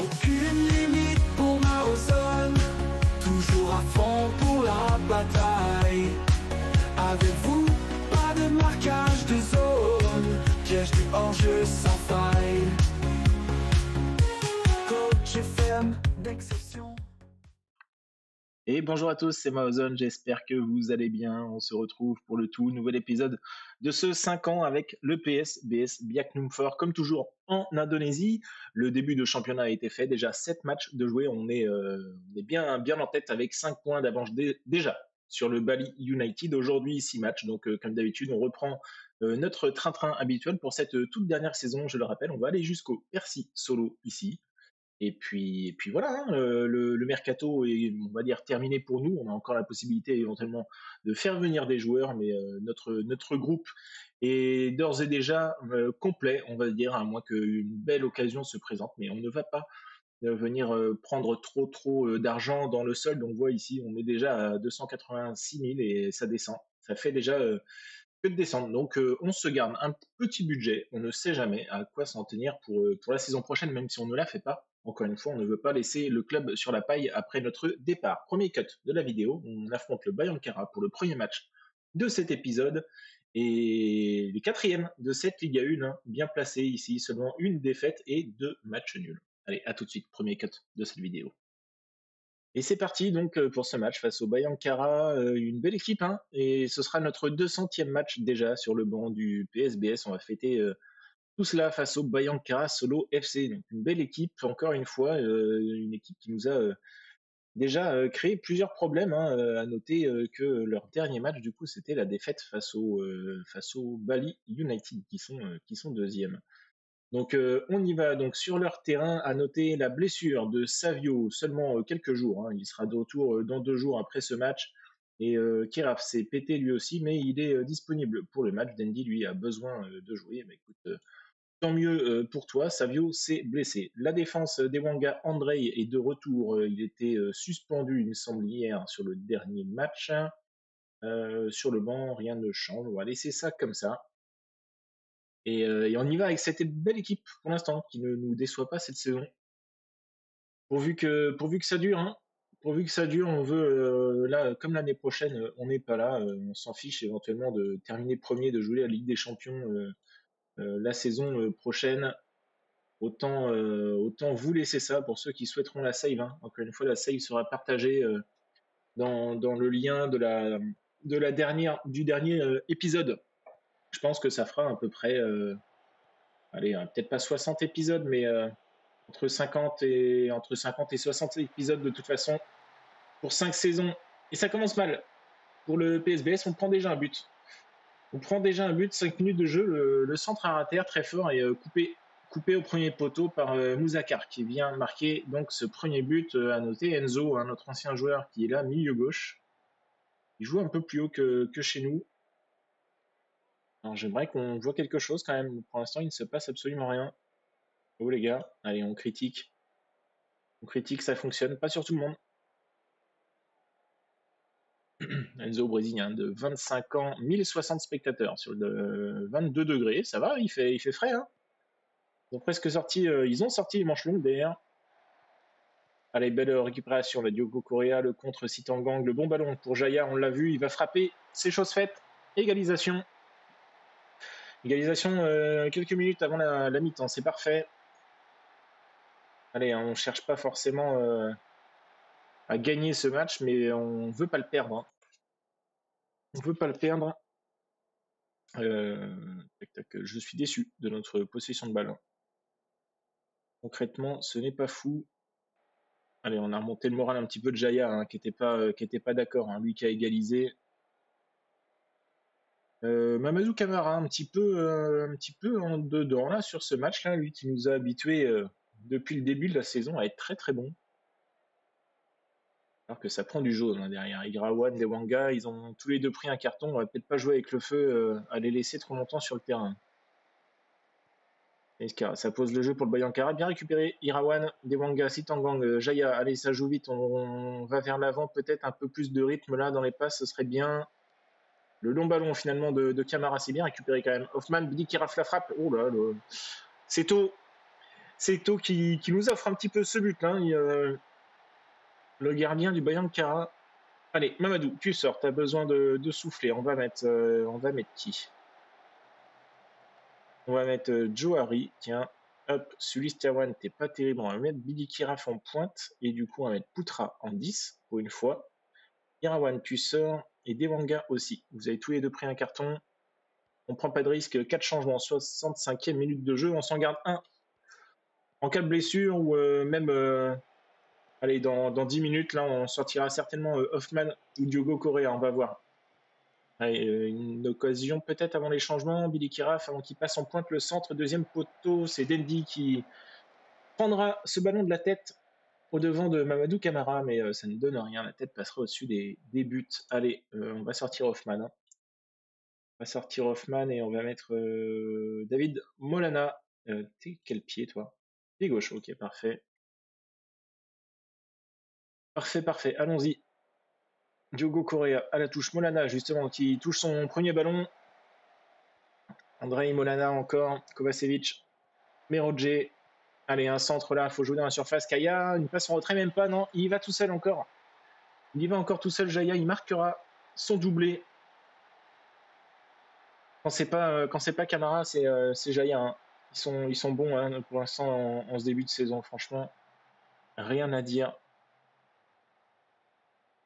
Aucune limite pour ma ozone, toujours à fond pour la bataille. Avec vous, pas de marquage de zone, piège du hors-jeu sans faille. Coach FM d'exception. Et bonjour à tous, c'est Maozone, j'espère que vous allez bien. On se retrouve pour le tout nouvel épisode de ce 5 ans avec le PSBS Biak Numfor, comme toujours en Indonésie. Le début de championnat a été fait, déjà 7 matchs de jouer, on est bien en tête avec 5 points d'avance déjà sur le Bali United. Aujourd'hui 6 matchs, donc comme d'habitude on reprend notre train-train habituel pour cette toute dernière saison. Je le rappelle, on va aller jusqu'au Percy Solo ici. Et puis voilà, hein, le mercato est, on va dire, terminé pour nous. On a encore la possibilité éventuellement de faire venir des joueurs, mais notre groupe est d'ores et déjà complet, on va dire, à moins qu'une belle occasion se présente. Mais on ne va pas venir prendre trop d'argent dans le sol. Donc, on voit ici, on est déjà à 286 000 et ça descend. Ça fait déjà que de descendre. Donc, on se garde un petit budget. On ne sait jamais à quoi s'en tenir pour la saison prochaine, même si on ne la fait pas. Encore une fois, on ne veut pas laisser le club sur la paille après notre départ. Premier cut de la vidéo, on affronte le Bayangkara pour le premier match de cet épisode et le quatrième de cette Ligue 1, hein, bien placé ici, seulement une défaite et 2 matchs nuls. Allez, à tout de suite, premier cut de cette vidéo. Et c'est parti donc pour ce match face au Bayangkara, une belle équipe, hein, et ce sera notre 200e match déjà sur le banc du PSBS. On va fêter tout cela face au Bayangkara Solo FC. Donc une belle équipe, encore une fois, une équipe qui nous a déjà créé plusieurs problèmes, hein. À noter que leur dernier match, du coup, c'était la défaite face au Bali United, qui sont deuxièmes. Donc on y va donc sur leur terrain. À noter la blessure de Savio, seulement quelques jours, hein. Il sera de retour dans 2 jours après ce match. Et Kiraf s'est pété lui aussi, mais il est disponible pour le match. Dendi, lui, a besoin de jouer. Mais écoute, tant mieux pour toi, Savio s'est blessé. La défense d'Ewanga Andrei est de retour. Il était suspendu, il me semble, hier sur le dernier match. Sur le banc, rien ne change. On va laisser ça comme ça. Et on y va avec cette belle équipe pour l'instant, qui ne nous déçoit pas cette saison. Pourvu que ça dure, hein. Pourvu que ça dure, on veut, là, comme l'année prochaine, on n'est pas là, on s'en fiche éventuellement de terminer premier, de jouer la Ligue des Champions la saison prochaine. Autant vous laisser ça pour ceux qui souhaiteront la save, hein. Encore une fois, la save sera partagée dans le lien du dernier épisode. Je pense que ça fera à peu près, allez, peut-être pas 60 épisodes, mais entre 50 et 60 épisodes de toute façon pour 5 saisons. Et ça commence mal. Pour le PSBS, on prend déjà un but. 5 minutes de jeu, le centre à terre très fort et coupé au premier poteau par Mouzakar qui vient marquer donc ce premier but. À noter Enzo, hein, notre ancien joueur qui est là, milieu gauche. Il joue un peu plus haut que chez nous. Alors j'aimerais qu'on voit quelque chose quand même. Pour l'instant, il ne se passe absolument rien. Oh les gars, allez, on critique. Ça fonctionne, pas sur tout le monde. Enzo brésilien de 25 ans, 1060 spectateurs sur le 22 degrés, ça va, il fait frais, hein. Ils ont presque sorti, ils ont sorti les manches longues d'ailleurs. Allez, belle récupération, la Diogo Correa, le contre Sitangang, le bon ballon pour Jaya, on l'a vu, il va frapper, c'est chose faite, égalisation. Quelques minutes avant la mi-temps, c'est parfait. Allez, on ne cherche pas forcément à gagner ce match, mais on ne veut pas le perdre, hein. On ne veut pas le perdre. Je suis déçu de notre possession de balle. Concrètement, ce n'est pas fou. Allez, on a remonté le moral un petit peu de Jaya, hein, qui était pas d'accord, hein, lui qui a égalisé. Mamadou Camara, un petit peu en dedans là sur ce match-là, lui qui nous a habitués depuis le début de la saison à être très très bon. Alors que ça prend du jaune, hein, derrière. Igrawan, Dewanga, ils ont tous les deux pris un carton. On va peut-être pas jouer avec le feu à les laisser trop longtemps sur le terrain. Et ça pose le jeu pour le Bayangkara. Bien récupéré. Irawan, Dewanga, Sitangang, Jaya. Allez, ça joue vite. On va vers l'avant. Peut-être un peu plus de rythme là dans les passes. Ce serait bien. Le long ballon finalement de Camara, c'est bien récupéré quand même. Hoffman dit qu'il rafle la frappe. Oh là là. C'est tôt. C'est To qui nous offre un petit peu ce but, hein. Le gardien du Bayern Kara. Allez, Mamadou, tu sors, tu as besoin de souffler. On va mettre qui? On va mettre Johari, tiens. Hop, Sulistawan, t'es pas terrible. On va mettre Billy Kiraf en pointe. Et du coup, on va mettre Poutra en 10 pour une fois. Irawan, tu sors. Et Dewanga aussi. Vous avez tous les deux pris un carton. On prend pas de risque. 4 changements, 65e minute de jeu. On s'en garde un en cas de blessure ou même. Allez, dans 10 minutes, là, on sortira certainement Hoffman ou Diogo Correa. On va voir. Allez, une occasion peut-être avant les changements. Billy Kiraf, avant qu'il passe en pointe le centre. Deuxième poteau, c'est Dendi qui prendra ce ballon de la tête au devant de Mamadou Camara, mais ça ne donne rien. La tête passera au-dessus des buts. Allez, on va sortir Hoffman. Hein. On va sortir Hoffman et on va mettre David Molana. T'es quel pied, toi? Pied gauche, ok, parfait. Parfait, parfait. Allons-y. Diogo Correa à la touche. Molana, justement, qui touche son premier ballon. Andrei Molana encore. Kovacevic. Merodje. Allez, un centre là, il faut jouer dans la surface. Kaya, une passe en retrait, même pas, non. Il y va tout seul encore. Il y va encore tout seul, Jaya. Il marquera son doublé. Quand c'est pas Camara, c'est Jaya. Hein. Ils sont bons hein, pour l'instant en ce début de saison, franchement. Rien à dire.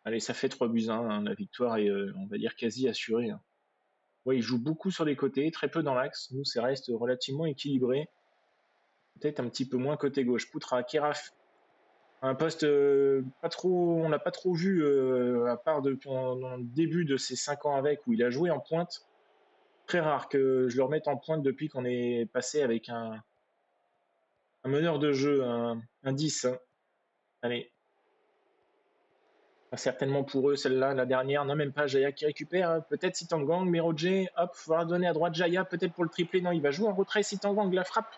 Allez, ça fait 3 buts 1. Hein, la victoire est, on va dire, quasi assurée. Hein. Ouais, ils jouent beaucoup sur les côtés, très peu dans l'axe. Nous, ça reste relativement équilibré. Peut-être un petit peu moins côté gauche. Poutra, Keraf, un poste pas trop, on l'a pas trop vu à part dans le début de ses 5 ans avec où il a joué en pointe. Très rare que je le remette en pointe depuis qu'on est passé avec un meneur de jeu, un 10. Hein. Allez, certainement pour eux celle-là, la dernière. Non, même pas Jaya qui récupère. Hein. Peut-être Sitangang, Merodje. Hop, il faudra donner à droite Jaya, peut-être pour le triplé. Non, il va jouer en retrait. Sitangang, la frappe.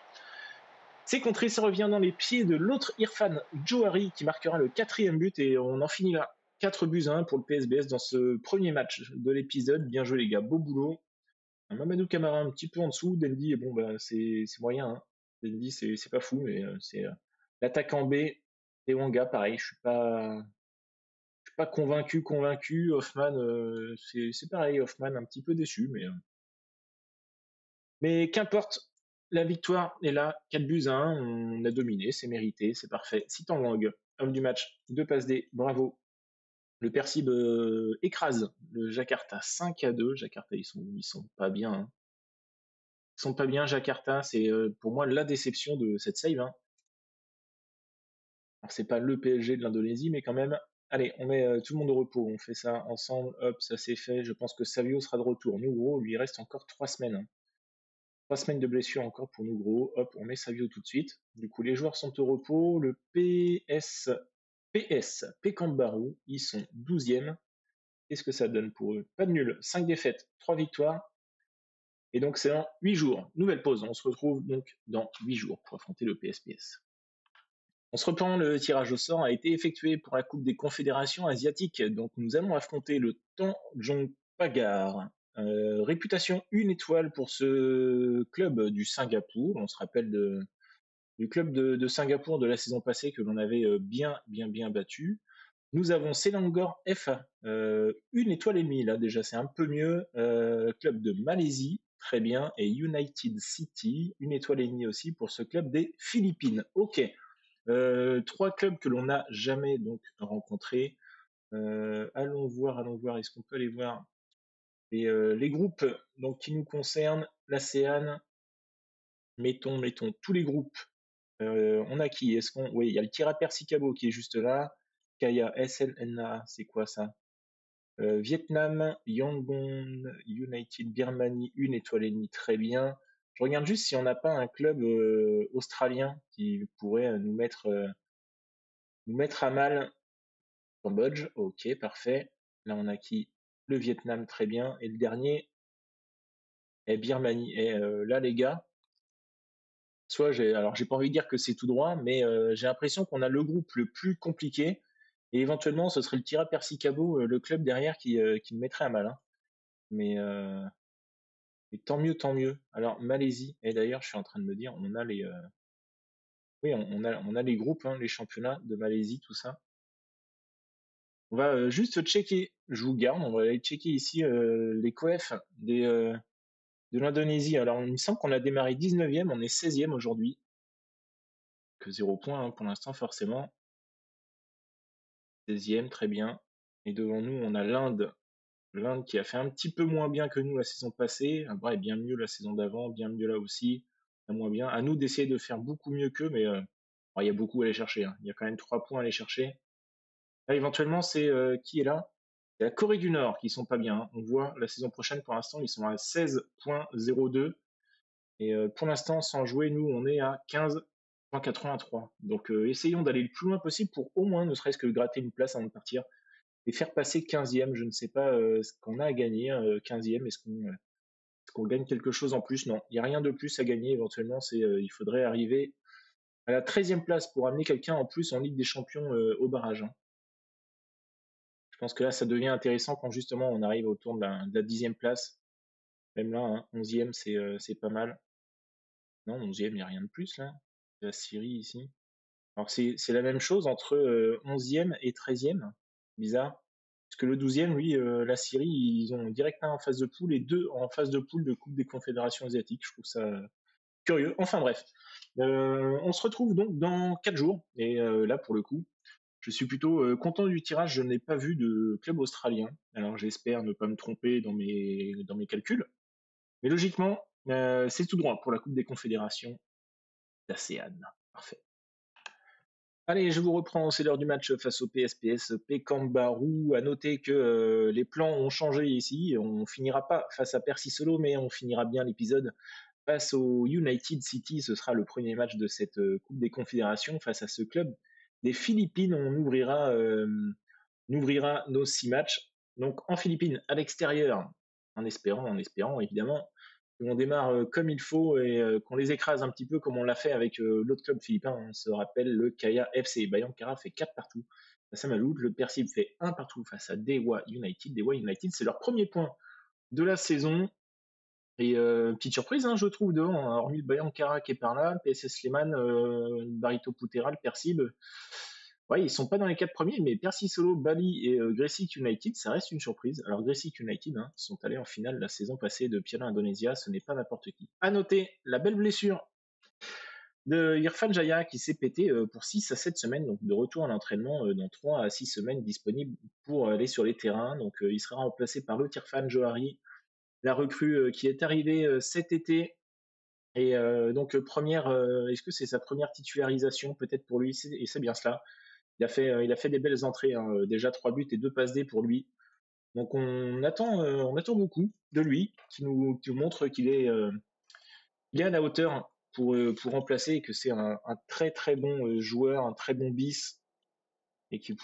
C'est contré, ça revient dans les pieds de l'autre Irfan Johari qui marquera le 4e but et on en finit là. 4 buts à 1 pour le PSBS dans ce premier match de l'épisode. Bien joué les gars, beau boulot. Mamadou Camara un petit peu en dessous. Dendi, bon bah c'est moyen. Hein. Dendi c'est pas fou, mais c'est l'attaquant B. Et Wanga, pareil, je suis pas convaincu. Hoffman, c'est pareil, Hoffman un petit peu déçu, mais qu'importe, la victoire est là, 4 buts à 1, on a dominé, c'est mérité, c'est parfait. Sitang, homme du match, 2 passes D, bravo. Le Persib écrase le Jakarta 5-2. Jakarta, ils sont pas bien. Hein. Ils sont pas bien, Jakarta, c'est pour moi la déception de cette save. Hein. Alors c'est pas le PSG de l'Indonésie, mais quand même. Allez, on met tout le monde au repos, on fait ça ensemble, hop, ça c'est fait. Je pense que Savio sera de retour. Nous, gros, lui il reste encore 3 semaines. Hein. 3 semaines de blessure encore pour nous gros. Hop, on met Savio tout de suite. Du coup, les joueurs sont au repos. Le PS Pekanbaru, ils sont 12e. Qu'est-ce que ça donne pour eux? Pas de nul. 5 défaites, 3 victoires. Et donc, c'est dans 8 jours. Nouvelle pause. On se retrouve donc dans 8 jours pour affronter le PSPS. On se reprend, le tirage au sort a été effectué pour la Coupe des Confédérations asiatiques. Donc, nous allons affronter le Tanjong Pagar. Réputation 1 étoile pour ce club du Singapour. On se rappelle du club de Singapour de la saison passée que l'on avait bien battu. Nous avons Selangor F, 1 étoile et demie là déjà, c'est un peu mieux. Club de Malaisie, très bien. Et United City, 1 étoile et demie aussi pour ce club des Philippines. Ok. 3 clubs que l'on n'a jamais donc rencontrés. Allons voir, est-ce qu'on peut aller voir les groupes donc, qui nous concernent, l'ASEAN, mettons tous les groupes. On a qui? Oui, il y a le Tira Persicabo qui est juste là. Kaya, SLNA, c'est quoi ça? Vietnam, Yangon, United, Birmanie, 1 étoile et demie, très bien. Je regarde juste si on n'a pas un club australien qui pourrait nous mettre à mal. Cambodge, ok, parfait. Là, on a qui? Le Vietnam, très bien. Et le dernier est Birmanie. Et là, les gars, alors j'ai pas envie de dire que c'est tout droit, mais j'ai l'impression qu'on a le groupe le plus compliqué. Et éventuellement, ce serait le Tira Persicabo, le club derrière qui me mettrait à mal. Hein. Mais tant mieux, tant mieux. Alors, Malaisie, et d'ailleurs, je suis en train de me dire, on a Oui, on a les groupes, hein, les championnats de Malaisie, tout ça. On va juste checker, je vous garde, on va aller checker ici les coefs de l'Indonésie. Alors, il me semble qu'on a démarré 19e, on est 16e aujourd'hui. Que 0 points hein, pour l'instant, forcément. 16e, très bien. Et devant nous, on a l'Inde. L'Inde qui a fait un petit peu moins bien que nous la saison passée. Après, bien mieux la saison d'avant, bien mieux là aussi. Moins bien. À nous d'essayer de faire beaucoup mieux qu'eux, mais il y a beaucoup à aller chercher. Hein. Il y a quand même 3 points à aller chercher. Là, éventuellement, c'est qui est là? C'est la Corée du Nord qui sont pas bien. Hein. On voit la saison prochaine, pour l'instant, ils sont à 16,02. Et pour l'instant, sans jouer, nous, on est à 15,83. Donc, essayons d'aller le plus loin possible pour au moins, ne serait-ce que gratter une place avant de partir et faire passer 15e. Je ne sais pas ce qu'on a à gagner, 15e. Est-ce qu'on gagne quelque chose en plus? Non, il n'y a rien de plus à gagner. Éventuellement, il faudrait arriver à la 13e place pour amener quelqu'un en plus en Ligue des Champions au barrage. Hein. Je pense que là, ça devient intéressant quand justement on arrive autour de la 10e place. Même là, hein, 11e, c'est pas mal. Non, 11e, il n'y a rien de plus là. La Syrie ici. Alors c'est la même chose entre 11e et 13e. Bizarre. Parce que le 12e, lui, la Syrie, ils ont direct un en phase de poule et deux en phase de poule de Coupe des Confédérations asiatiques. Je trouve ça curieux. Enfin bref. On se retrouve donc dans 4 jours. Et là, pour le coup, je suis plutôt content du tirage. Je n'ai pas vu de club australien. Alors j'espère ne pas me tromper dans mes calculs. Mais logiquement, c'est tout droit pour la Coupe des Confédérations d'ASEAN. Parfait. Allez, je vous reprends, c'est l'heure du match face au PSPS Pekanbaru. À noter que les plans ont changé ici. On ne finira pas face à Percy Solo, mais on finira bien l'épisode face au United City. Ce sera le premier match de cette Coupe des Confédérations face à ce club des Philippines. On ouvrira nos 6 matchs. Donc en Philippines, à l'extérieur, en espérant évidemment on démarre comme il faut et qu'on les écrase un petit peu comme on l'a fait avec l'autre club philippin. On se rappelle le Kaya FC. Bayangkara fait 4 partout face à Maloude. Le Persib fait 1 partout face à Dewa United. Dewa United, c'est leur premier point de la saison. Et petite surprise, hein, je trouve, devant, hein, hormis le Bayangkara qui est par là, PSS Sleman, Barito Putera, le Persib. Ouais, ils sont pas dans les 4 premiers, mais Percy Solo, Bali et Gresik United, ça reste une surprise. Alors Gresik United hein, sont allés en finale la saison passée de Piala Indonesia, ce n'est pas n'importe qui. À noter la belle blessure de Irfan Jaya qui s'est pété pour 6 à 7 semaines, donc de retour à l'entraînement dans 3 à 6 semaines disponible pour aller sur les terrains. Donc il sera remplacé par le Tirfan Johari, la recrue qui est arrivée cet été. Et donc première, est-ce que c'est sa première titularisation peut-être pour lui? Et c'est bien cela. Il a fait des belles entrées, hein, déjà 3 buts et 2 passes D pour lui. Donc on attend beaucoup de lui, qui nous montre qu'il est à la hauteur pour remplacer et que c'est un très très bon joueur, un très bon bis et qu'il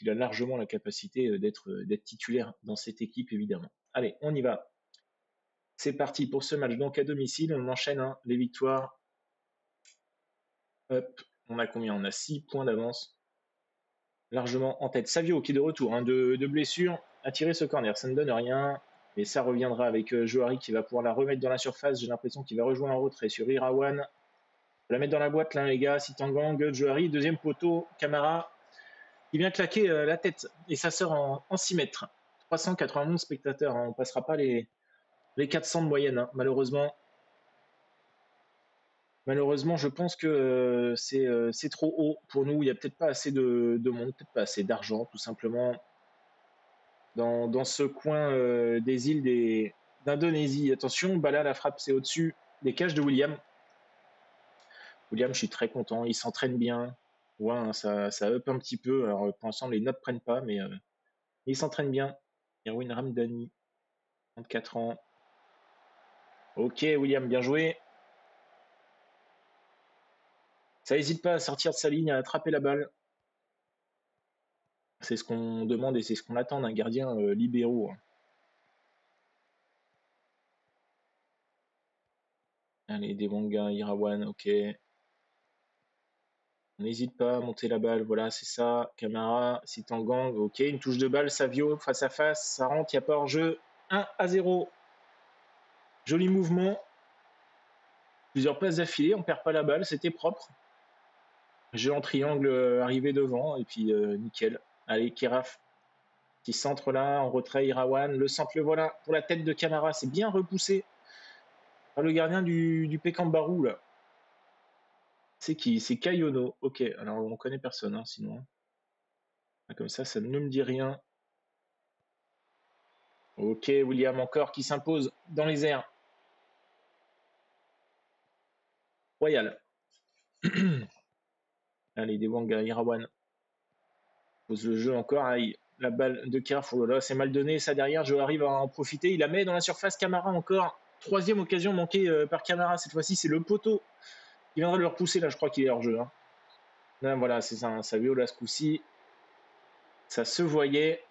a largement la capacité d'être titulaire dans cette équipe évidemment. Allez, on y va. C'est parti pour ce match donc à domicile. On enchaîne hein, les victoires. Hop, on a combien? On a 6 points d'avance. Largement en tête. Savio qui est de retour hein, de blessure a tiré ce corner. Ça ne donne rien. Mais ça reviendra avec Johari qui va pouvoir la remettre dans la surface. J'ai l'impression qu'il va rejoindre en retrait sur Irawan. On va la mettre dans la boîte là les gars. Sitangang, Johari, deuxième poteau. Camara qui vient claquer la tête. Et ça sort en 6 mètres. 391 spectateurs. Hein. On ne passera pas les 400 de moyenne hein, malheureusement. Malheureusement, je pense que c'est trop haut pour nous. Il n'y a peut-être pas assez de monde, peut-être pas assez d'argent, tout simplement, dans ce coin des îles d'Indonésie. Attention, Bala, la frappe, c'est au-dessus des cages de William. William, je suis très content, il s'entraîne bien. Ouais, hein, ça up un petit peu. Alors, pour l'instant, les notes prennent pas, mais il s'entraîne bien. Erwin Ramdani, 34 ans. Ok, William, bien joué. Ça n'hésite pas à sortir de sa ligne, à attraper la balle. C'est ce qu'on demande et c'est ce qu'on attend d'un gardien libéraux. Hein. Allez, Devonga, Irawan, ok. On n'hésite pas à monter la balle, voilà, c'est ça. Camara, Sitangang, ok. Une touche de balle, Savio, face à face, ça rentre, il n'y a pas hors-jeu. 1-0. Joli mouvement. Plusieurs passes d'affilée, on ne perd pas la balle, c'était propre. Jeu en triangle arrivé devant, et puis nickel. Allez, Keraf, petit centre là, en retrait, Irawan. Le centre, le voilà, pour la tête de Camara. C'est bien repoussé par le gardien du Pekambarou, là. C'est qui? C'est Kayono. Ok, alors on connaît personne, hein, sinon. Comme ça ne me dit rien. Ok, William encore qui s'impose dans les airs. Royal. Allez, Dewanga, Irawan. Pose le jeu encore. Aïe, la balle de Keraf. Oh là là, c'est mal donné. Ça derrière, je arrive à en profiter. Il la met dans la surface. Camara encore. Troisième occasion manquée par Camara. Cette fois-ci, c'est le poteau qui viendra le repousser. Là, je crois qu'il est hors jeu. Hein. Là, voilà, c'est ça. Savio, là, ce coup-ci. Ça se voyait.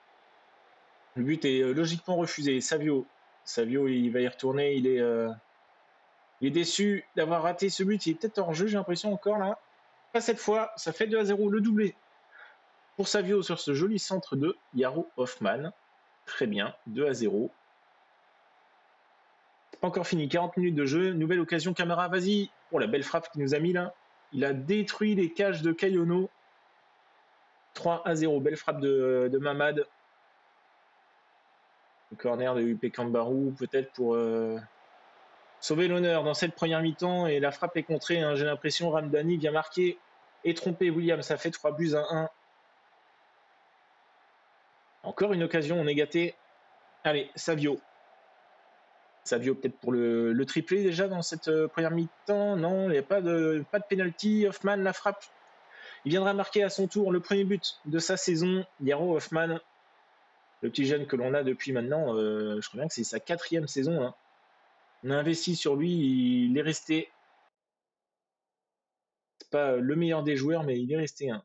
Le but est logiquement refusé. Savio, il va y retourner. Il est déçu d'avoir raté ce but. Il est peut-être hors jeu, j'ai l'impression encore là. Pas cette fois. Ça fait 2-0, le doublé pour Savio sur ce joli centre de Yaro Hoffman. Très bien, 2-0. C'est pas encore fini. 40 minutes de jeu. Nouvelle occasion, Camara. Vas-y. Oh, la belle frappe qu'il nous a mis là. Il a détruit les cages de Kayono. 3-0. Belle frappe de Mamad. Le corner de UP Kambarou, peut-être pour sauver l'honneur dans cette première mi-temps. Et la frappe est contrée. Hein, j'ai l'impression Ramdani vient marquer et tromper William. Ça fait 3-1. Encore une occasion, on est gâté. Allez, Savio. Savio peut-être pour le triplé déjà dans cette première mi-temps. Non, il n'y a pas de penalty. Hoffman, la frappe. Il viendra marquer à son tour le premier but de sa saison. Yaro Hoffman, le petit jeune que l'on a depuis maintenant, je crois bien que c'est sa 4e saison. Hein. On a investi sur lui, il est resté. C'est pas le meilleur des joueurs, mais il est resté. Hein.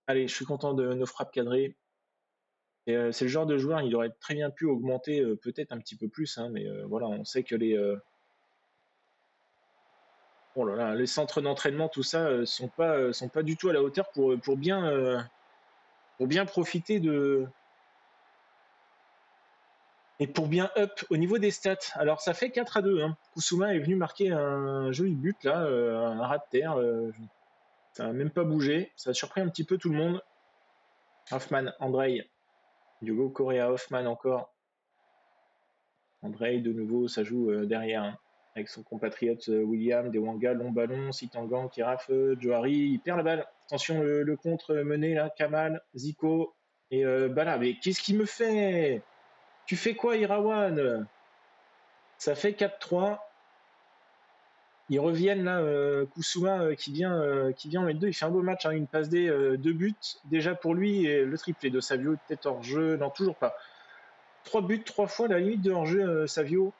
Allez, je suis content de nos frappes cadrées. C'est le genre de joueur, il aurait très bien pu augmenter peut-être un petit peu plus, hein, mais voilà, on sait que oh là là, les centres d'entraînement, tout ça, sont pas du tout à la hauteur pour bien profiter et pour bien up au niveau des stats. Alors ça fait 4-2. Hein. Kusuma est venu marquer un joli but là, un rat de terre. Ça n'a même pas bougé. Ça a surpris un petit peu tout le monde. Hoffman, Andrei, Diogo Correa, Hoffman encore. Andrei de nouveau, ça joue derrière. Hein. Avec son compatriote William, Dewanga, long ballon, Sitangan, Kiraf, Johari, il perd la balle. Attention, le contre mené là, Kamal, Zico et Bala. Mais qu'est-ce qu'il me fait? Tu fais quoi, Irawan? Ça fait 4-3. Ils reviennent là, Kusuma qui vient en mettre deux. Il fait un beau match, hein, une passe D, 2 buts déjà pour lui et le triplé de Savio, peut-être hors jeu. Non, toujours pas. 3 buts, 3 fois la limite de hors jeu, Savio.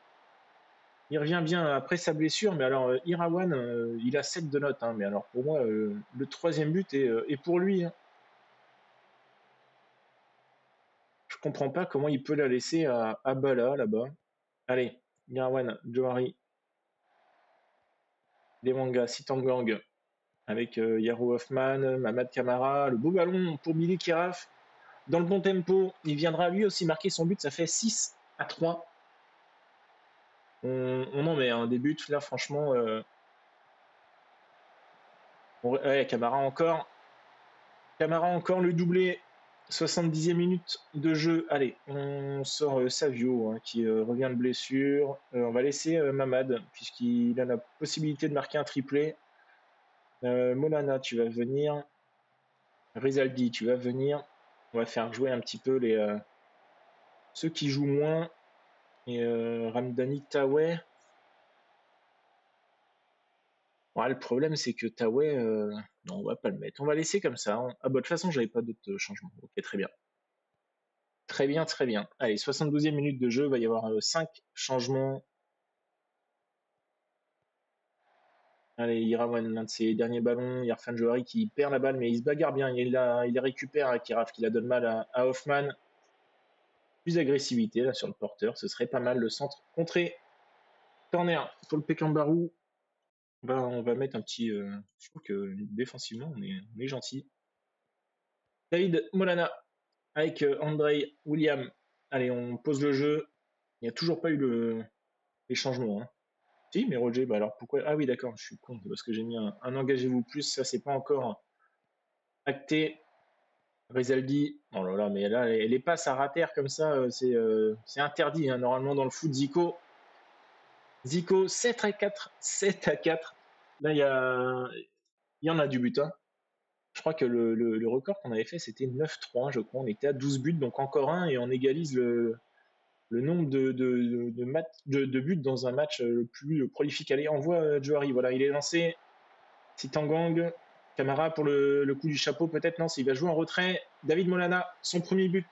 Il revient bien après sa blessure, mais alors Irawan, il a 7 de notes, hein, mais alors pour moi, le 3e but est pour lui. Hein. Je comprends pas comment il peut la laisser à Bala là-bas. Allez, Irawan, Johari, Demanga, Sitangang, avec Yaro Hoffman, Mamad Camara, le beau ballon pour Billy Kiraf. Dans le bon tempo, il viendra lui aussi marquer son but, ça fait 6-3. On en met un des buts, là franchement. Ouais, Camara encore. Camara encore le doublé. 70e minute de jeu. Allez, on sort Savio hein, qui revient de blessure. On va laisser Mamad puisqu'il a la possibilité de marquer un triplé. Molana, tu vas venir. Rizaldi, tu vas venir. On va faire jouer un petit peu ceux qui jouent moins. Et Ramdani Taweh. Ouais, le problème, c'est que Taweh, non, on va pas le mettre. On va laisser comme ça. Hein. Ah, bah, de toute façon, j'avais pas d'autres changements. Ok, très bien. Très bien, très bien. Allez, 72e minute de jeu, il va y avoir 5 changements. Allez, Irawan, l'un de ses derniers ballons. Irfan Johari qui perd la balle, mais il se bagarre bien. Il la récupère à Kiraf qui la donne mal à Hoffman. Plus d'agressivité là sur le porteur, ce serait pas mal. Le centre contré. Corner pour le Pekambarou. On va mettre un petit. Je trouve que défensivement, on est gentil. David Molana avec Andrei William. Allez, on pose le jeu. Il n'y a toujours pas eu les changements. Hein. Si, mais Roger, bah alors pourquoi? Ah oui, d'accord, je suis con, parce que j'ai mis un engagez-vous plus, ça c'est pas encore acté. Rezaldi, oh là là, mais là, les passes à rater comme ça, c'est interdit, hein, normalement dans le foot. Zico, 7 à 4, 7 à 4. Là, il y en a du but, hein. Je crois que le record qu'on avait fait, c'était 9-3, je crois. On était à 12 buts, donc encore un, et on égalise le nombre de buts dans un match le plus prolifique. Allez, envoie Johari, voilà, il est lancé. Sitangang, Camara pour le coup du chapeau, peut-être, non, s'il va jouer en retrait. David Molana, son premier but.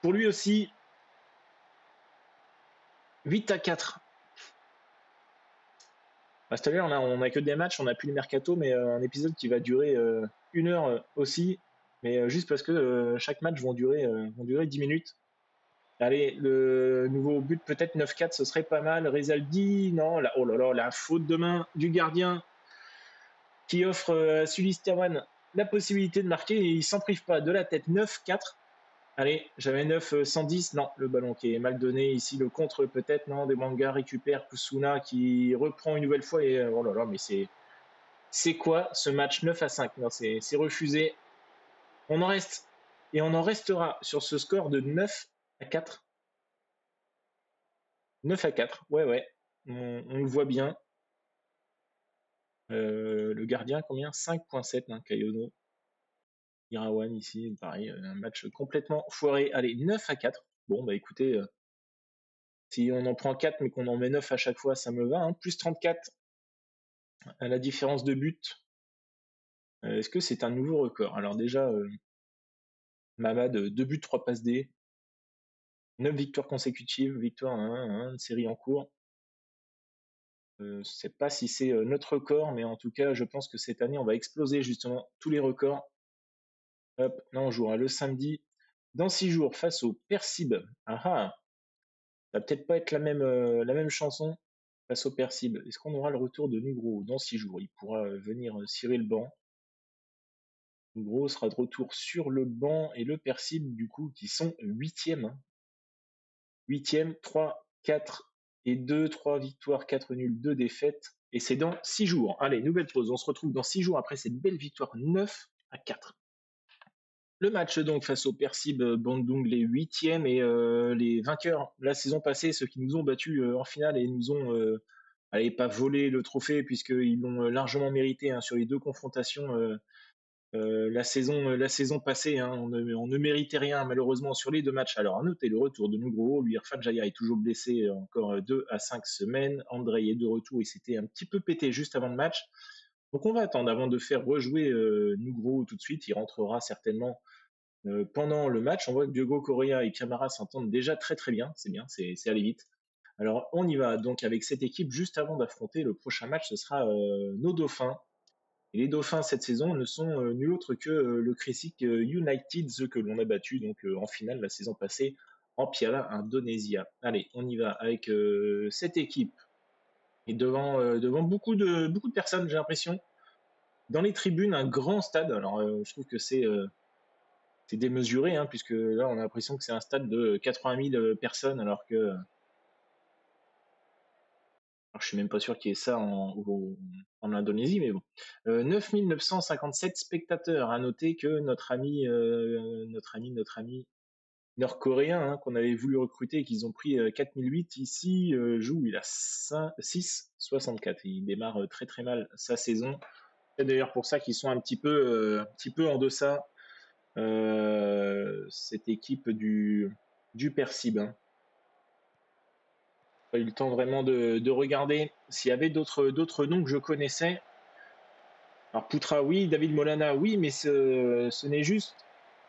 Pour lui aussi, 8 à 4. À cette heure, on a que des matchs, on n'a plus le mercato, mais un épisode qui va durer 1 heure aussi, mais juste parce que chaque match vont durer 10 minutes. Allez, le nouveau but, peut-être 9-4, ce serait pas mal. Rezaldi, non, là, oh là là, la faute de main du gardien qui offre à Sulisterwan la possibilité de marquer et il s'en prive pas. De la tête, 9-4. Allez, j'avais 9, 110. Non, le ballon qui est mal donné. Ici, le contre peut-être, non. Demanga récupère Kusuna qui reprend une nouvelle fois. Et oh là là, mais c'est quoi ce match 9 à 5? Non, c'est refusé. On en reste. Et on en restera sur ce score de 9 à 4. 9 à 4, ouais, ouais. On le voit bien. Le gardien, combien? 5,7, hein, Kayono. Irawan ici, pareil, un match complètement foiré. Allez, 9 à 4. Bon, bah écoutez, si on en prend 4 mais qu'on en met 9 à chaque fois, ça me va, hein. Plus 34 à la différence de but. Est-ce que c'est un nouveau record? Alors déjà, Mamad, 2 buts, 3 passes D. 9 victoires consécutives, victoire 1, une série en cours. Je ne sais pas si c'est notre record, mais en tout cas, je pense que cette année, on va exploser justement tous les records. Hop, là, on jouera le samedi dans 6 jours face au Persib. Ah ah, ça va peut-être pas être la même chanson face au Persib. Est-ce qu'on aura le retour de Nugro dans 6 jours? Il pourra venir cirer le banc. Nugro sera de retour sur le banc et le Persib, du coup, qui sont 8e. 8e, 3, 4 et 2, 3 victoires, 4 nuls, 2 défaites. Et c'est dans 6 jours. Allez, nouvelle pause. On se retrouve dans 6 jours après cette belle victoire 9 à 4. Le match donc face au Persib Bandung, les 8e et les vainqueurs la saison passée, ceux qui nous ont battus en finale et nous ont allez, pas volé le trophée puisqu'ils l'ont largement mérité, hein, sur les 2 confrontations la saison passée, hein, on ne méritait rien malheureusement sur les 2 matchs. Alors à noter le retour de Nugro, lui Irfan Jaya est toujours blessé encore 2 à 5 semaines. Andrei est de retour, il s'était un petit peu pété juste avant le match. Donc on va attendre avant de faire rejouer Nugro tout de suite, il rentrera certainement pendant le match. On voit que Diogo Correa et Camara s'entendent déjà très très bien, c'est allé vite. Alors on y va donc avec cette équipe juste avant d'affronter le prochain match, ce sera nos Dauphins. Et les Dauphins cette saison ne sont nul autre que le Crissic United, ceux que l'on a battu donc en finale la saison passée en Piala Indonesia. Allez, on y va avec cette équipe et devant beaucoup de personnes, j'ai l'impression. Dans les tribunes, un grand stade. Alors je trouve que c'est démesuré, hein, puisque là on a l'impression que c'est un stade de 80 000 personnes, alors que je suis même pas sûr qu'il y ait ça en Indonésie, mais bon. 9 957 spectateurs. À noter que notre ami nord-coréen, hein, qu'on avait voulu recruter et qu'ils ont pris 4008 ici, joue, il a 6,64. Il démarre très très mal sa saison. C'est d'ailleurs pour ça qu'ils sont un petit peu en deçà, cette équipe du Persib, hein. Pas eu le temps vraiment de regarder s'il y avait d'autres noms que je connaissais. Alors Poutra, oui, David Molana, oui, mais ce n'est juste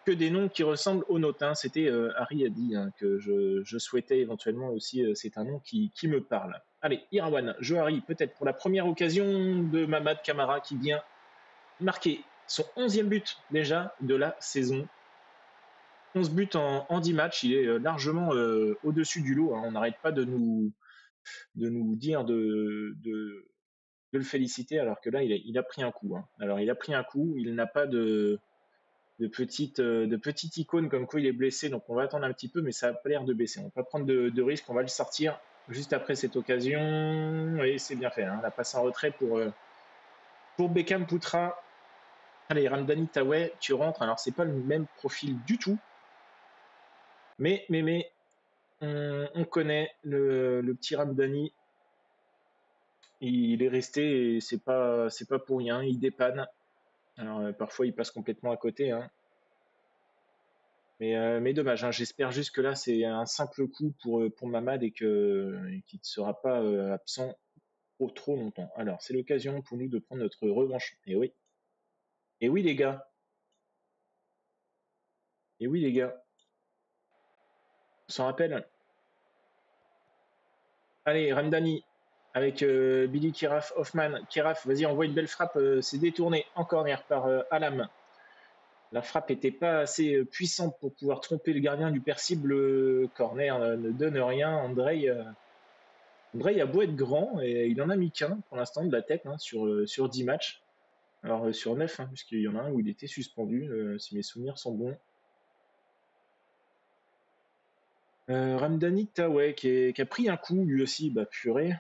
que des noms qui ressemblent aux nôtres, hein. C'était Harry a dit, hein, que je souhaitais éventuellement aussi, c'est un nom qui me parle. Allez, Irawan, Johari, peut-être pour la première occasion de Mamad Camara qui vient marquer son 11e but déjà de la saison. 11 buts en 10 matchs, il est largement au-dessus du lot, hein. On n'arrête pas de nous dire de le féliciter, alors que là, il a pris un coup, hein. Alors, il a pris un coup, il n'a pas de petite icône comme quoi il est blessé, donc on va attendre un petit peu, mais ça a pas l'air de baisser. On va pas prendre de risque, on va le sortir juste après cette occasion. Et c'est bien fait, hein. La passe en retrait pour Beckham Putra. Allez, Ramdani Taoué, tu rentres. Alors, c'est pas le même profil du tout. Mais on connaît le petit Ramdani. Il est resté et c'est pas pour rien. Il dépanne. Alors, parfois, il passe complètement à côté, hein. Mais dommage, hein. J'espère juste que là, c'est un simple coup pour Mamad et qu'il ne sera pas absent pour trop longtemps. Alors, c'est l'occasion pour nous de prendre notre revanche. Et oui, les gars. Et oui, les gars. On s'en rappelle. Allez, Ramdani avec Billy Kiraf, Hoffman. Kiraf, vas-y, envoie une belle frappe. C'est détourné en corner par Alam. La frappe n'était pas assez puissante pour pouvoir tromper le gardien du Percible. Le corner ne donne rien. Andrei a beau être grand, et il en a mis qu'un pour l'instant de la tête, hein, sur 10 matchs. Alors sur 9, hein, puisqu'il y en a un où il était suspendu, si mes souvenirs sont bons. Ramdani Taoué qui a pris un coup lui aussi, bah purée.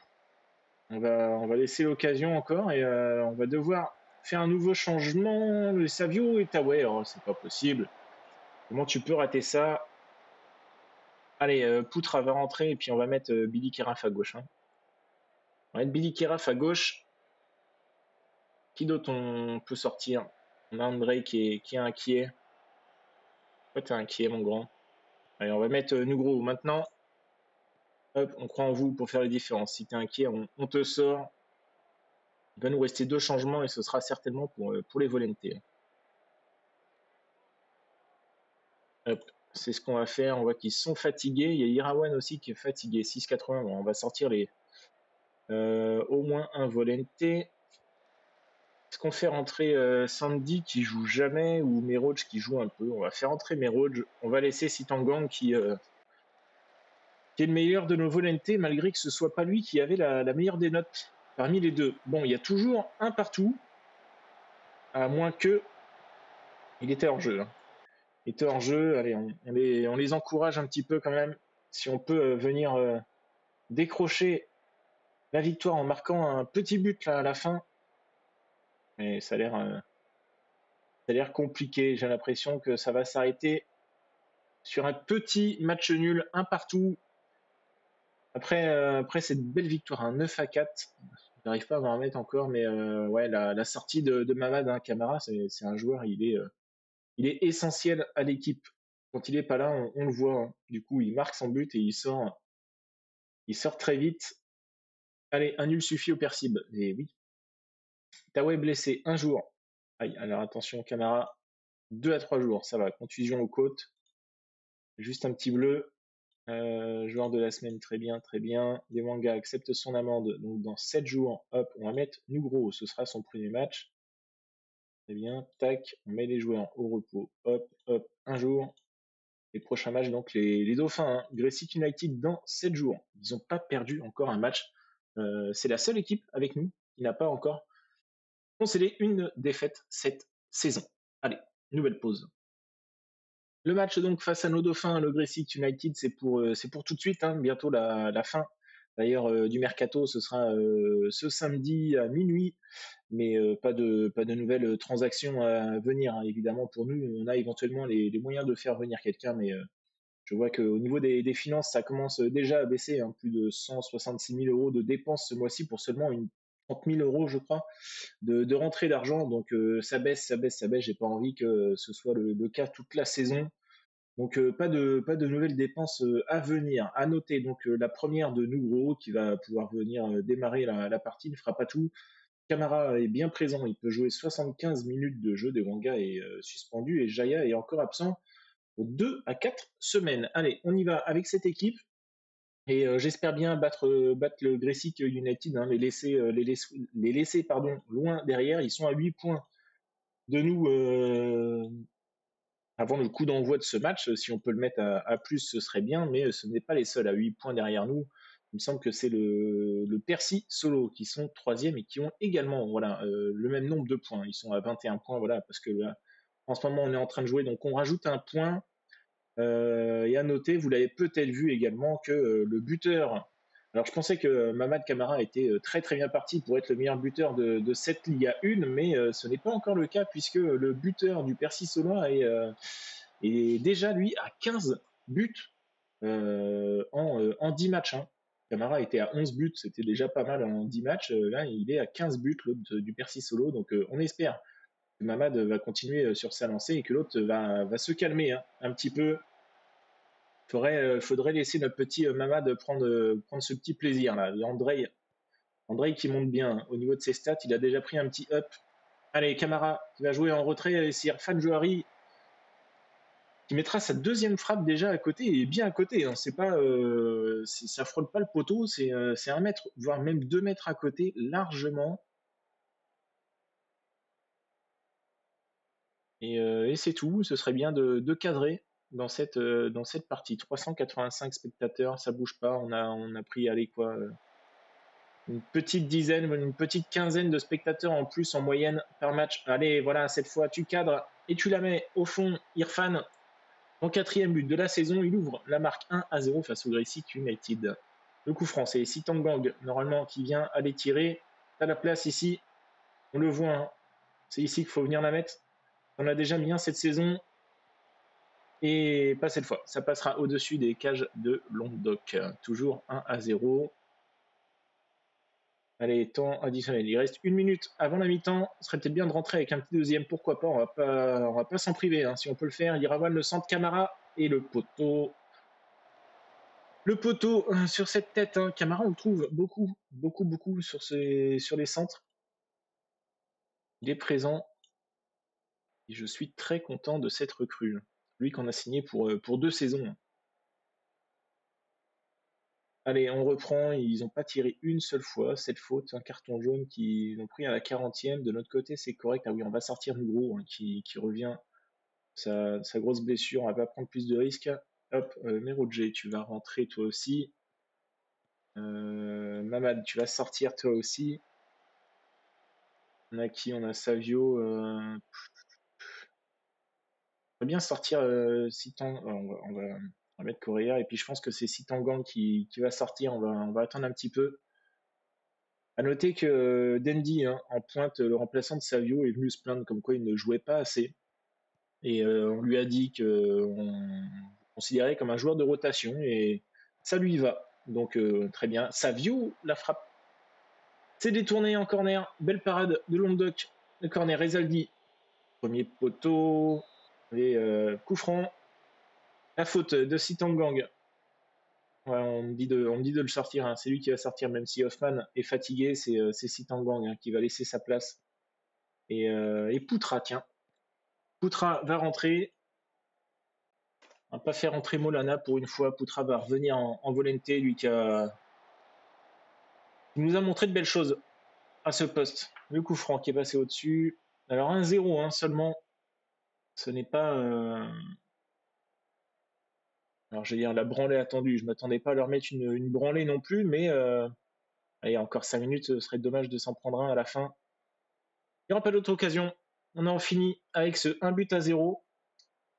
On va laisser l'occasion encore et on va devoir faire un nouveau changement. Le Savio et Taoué, oh, c'est pas possible. Comment tu peux rater ça? Allez, Poutre va rentrer et puis on va mettre Billy Keraf à gauche, hein. On va mettre Billy Keraf à gauche. Qui d'autre on peut sortir? On a André qui est inquiet. Pourquoi t'es inquiet, mon grand? Allez, on va mettre Nugro maintenant. Hop, on croit en vous pour faire les différences. Si t'es inquiet, on te sort. Il va nous rester 2 changements et ce sera certainement pour les volontés. Hop, c'est ce qu'on va faire. On voit qu'ils sont fatigués. Il y a Irawan aussi qui est fatigué. 6,80. Bon, on va sortir au moins un volonté. Est-ce qu'on fait rentrer Sandy qui joue jamais ou Meroj qui joue un peu? On va faire rentrer Meroj. On va laisser Sitangang qui est le meilleur de nos volontés, malgré que ce soit pas lui qui avait la meilleure des notes parmi les deux. Bon, il y a toujours un partout, à moins que il était hors jeu, hein. Il était hors jeu. Allez, on les encourage un petit peu quand même. Si on peut venir décrocher la victoire en marquant un petit but là, à la fin. Mais ça a l'air compliqué. J'ai l'impression que ça va s'arrêter sur un petit match nul, un partout. Après cette belle victoire, un 9-4, je n'arrive pas à m'en remettre encore, mais ouais, la sortie de Mamad, hein, Camara, c'est un joueur, il est essentiel à l'équipe. Quand il n'est pas là, on le voit, hein. Du coup, il marque son but et il sort très vite. Allez, un nul suffit au Percibe. Et oui, Tawai blessé un jour. Aïe, alors attention, Camara, 2 à 3 jours, ça va. Contusion aux côtes, juste un petit bleu. Joueur de la semaine, très bien, très bien. Demanga accepte son amende, donc dans 7 jours, hop, on va mettre Nugro, ce sera son premier match. Très bien, tac, on met les joueurs au repos, hop, hop, un jour. Les prochains matchs, donc les Dauphins, hein, Gressic United dans 7 jours. Ils n'ont pas perdu encore un match. C'est la seule équipe avec nous qui n'a pas encore concédé une défaite cette saison. Allez, nouvelle pause. Le match donc face à nos dauphins, le Gressic United, c'est pour tout de suite, hein, bientôt la fin. D'ailleurs, du mercato, ce sera ce samedi à minuit, mais pas de nouvelles transactions à venir, hein, évidemment pour nous. On a éventuellement les moyens de faire venir quelqu'un, mais je vois qu'au niveau des finances, ça commence déjà à baisser, hein, plus de 166 000 euros de dépenses ce mois-ci pour seulement une 30 000 euros, je crois, de rentrée d'argent. Donc ça baisse, ça baisse, ça baisse. J'ai pas envie que ce soit le cas toute la saison. Donc pas de nouvelles dépenses à venir. À noter donc la première de Nugro qui va pouvoir venir démarrer la partie, ne fera pas tout. Camara est bien présent, il peut jouer 75 minutes de jeu. Wanga est suspendu et Jaya est encore absent pour 2 à 4 semaines. Allez, on y va avec cette équipe. Et j'espère bien battre le Gressic United, hein, les laisser loin derrière. Ils sont à 8 points de nous avant le coup d'envoi de ce match. Si on peut le mettre à plus, ce serait bien, mais ce n'est pas les seuls à 8 points derrière nous. Il me semble que c'est le Percy Solo qui sont troisième et qui ont également voilà, le même nombre de points. Ils sont à 21 points, voilà, parce que là, en ce moment, on est en train de jouer, donc on rajoute un point. Et à noter, vous l'avez peut-être vu également, que le buteur Alors je pensais que Mamad Camara était très très bien parti pour être le meilleur buteur de cette Liga 1, mais ce n'est pas encore le cas puisque le buteur du Percy Solois est déjà lui à 15 buts en 10 matchs, hein. Camara était à 11 buts, c'était déjà pas mal en 10 matchs. Là, il est à 15 buts, l'autre du Percy Solo. Donc, on espère que Mamad va continuer sur sa lancée et que l'autre va se calmer, hein, un petit peu. Faudrait laisser notre petit Mamad prendre ce petit plaisir là. Et Andrei qui monte bien, hein. Au niveau de ses stats, il a déjà pris un petit up. Allez, Camara qui va jouer en retrait. C'est Irfan Johari qui mettra sa deuxième frappe déjà à côté, et bien à côté, hein. C'est pas, ça frôle pas le poteau, c'est 1 mètre, voire même 2 mètres à côté, largement. Et c'est tout. Ce serait bien de cadrer dans cette partie. 385 spectateurs, ça bouge pas. On a pris, allez quoi, une petite dizaine, une petite quinzaine de spectateurs en plus en moyenne par match. Allez, voilà, cette fois tu cadres et tu la mets au fond. Irfan, en 4e but de la saison, il ouvre la marque 1-0 face au Graysic United. Le coup franc, c'est Sitanggang, normalement, qui vient aller tirer. T'as la place ici, on le voit, hein. C'est ici qu'il faut venir la mettre. On a déjà mis un cette saison, et pas cette fois. Ça passera au-dessus des cages de Languedoc. Toujours 1-0. Allez, temps additionnel. Il reste 1 minute avant la mi-temps. Ce serait peut-être bien de rentrer avec un petit deuxième. Pourquoi pas? On va pas s'en priver, hein. Si on peut le faire, Irawan, le centre Camara et le poteau. Le poteau sur cette tête, hein. Camara, on le trouve beaucoup sur les centres. Il est présent et je suis très content de cette recrue. Lui qu'on a signé pour 2 saisons. Allez, on reprend. Ils n'ont pas tiré une seule fois. Cette faute, un carton jaune qu'ils ont pris à la 40e. De notre côté, c'est correct. Ah oui, on va sortir Mugro, hein, qui revient. Sa grosse blessure, on va pas prendre plus de risques. Hop, Merodje, tu vas rentrer toi aussi. Mamad, tu vas sortir toi aussi. On a qui? On a Savio. On va bien sortir Sitang. On va mettre Correa. Et puis je pense que c'est Sitangang qui va sortir. On va attendre un petit peu. À noter que Dendy, hein, en pointe, le remplaçant de Savio, est venu se plaindre comme quoi il ne jouait pas assez. Et on lui a dit qu'on considérait comme un joueur de rotation et ça lui va. Donc très bien. Savio, la frappe. C'est détourné en corner. Belle parade de Londoc. Le corner Rezaldi. Premier poteau. Et coup franc. La faute de Sitanggang. Ouais, on me dit de le sortir, hein. C'est lui qui va sortir, même si Hoffman est fatigué. C'est Sitanggang, hein, qui va laisser sa place. Et Poutra, tiens. Poutra va rentrer. On va pas faire entrer Molana pour une fois. Poutra va revenir en volonté, lui qui nous a montré de belles choses à ce poste. Le coup franc qui est passé au-dessus. Alors 1-0, hein, seulement. Ce n'est pas. Alors je vais dire la branlée attendue. Je m'attendais pas à leur mettre une branlée non plus, mais allez, encore 5 minutes, ce serait dommage de s'en prendre un à la fin. Il n'y aura pas d'autre occasion. On en finit avec ce 1-0.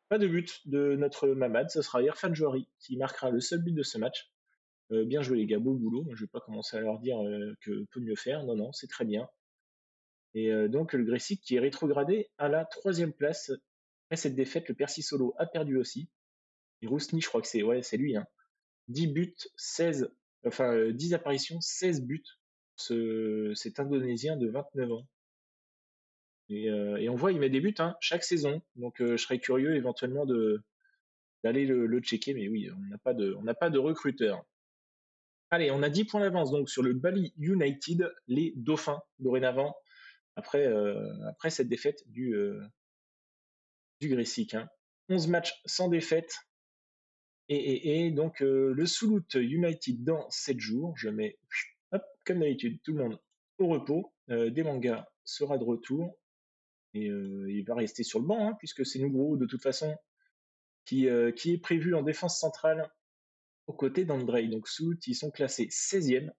Pas de but de notre Mamad. Ce sera Irfan Johari qui marquera le seul but de ce match. Bien joué les gars, beau boulot. Je vais pas commencer à leur dire que peut mieux faire. Non, non, c'est très bien. Et donc le Gressic qui est rétrogradé à la 3e place. Après cette défaite, le Percy Solo a perdu aussi. Et Rousni, je crois que c'est lui, hein. 10 buts, 16, enfin 10 apparitions, 16 buts. Cet Indonésien de 29 ans. Et on voit, il met des buts, hein, chaque saison. Donc je serais curieux éventuellement d'aller le checker. Mais oui, on n'a pas de recruteur. Allez, on a 10 points d'avance donc sur le Bali United, les Dauphins dorénavant, après cette défaite du Gressic, hein. 11 matchs sans défaite. Et donc le Soulout United dans 7 jours. Je mets, hop, comme d'habitude, tout le monde au repos. Demanga sera de retour. Et il va rester sur le banc, hein, puisque c'est Nugro de toute façon qui est prévu en défense centrale aux côtés d'Andrei. Donc Soulout, ils sont classés 16e.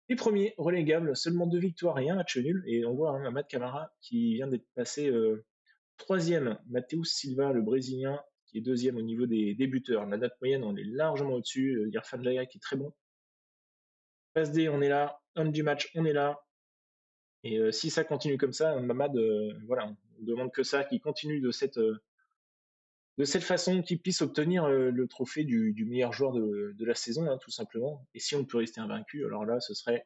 Les premiers relégables, seulement 2 victoires et un match nul. Et on voit, hein, Mamad Camara qui vient d'être passé 3e. Mateus Silva, le Brésilien, qui est 2e au niveau des buteurs. La note moyenne, on est largement au-dessus. Irfan Jaya qui est très bon. Passe D, on est là. Homme du match, on est là. Et si ça continue comme ça, Mamad, voilà, on demande que ça, qu'il continue de cette façon, qu'il puisse obtenir le trophée du meilleur joueur de la saison, hein, tout simplement. Et si on peut rester invaincu, alors là, ce serait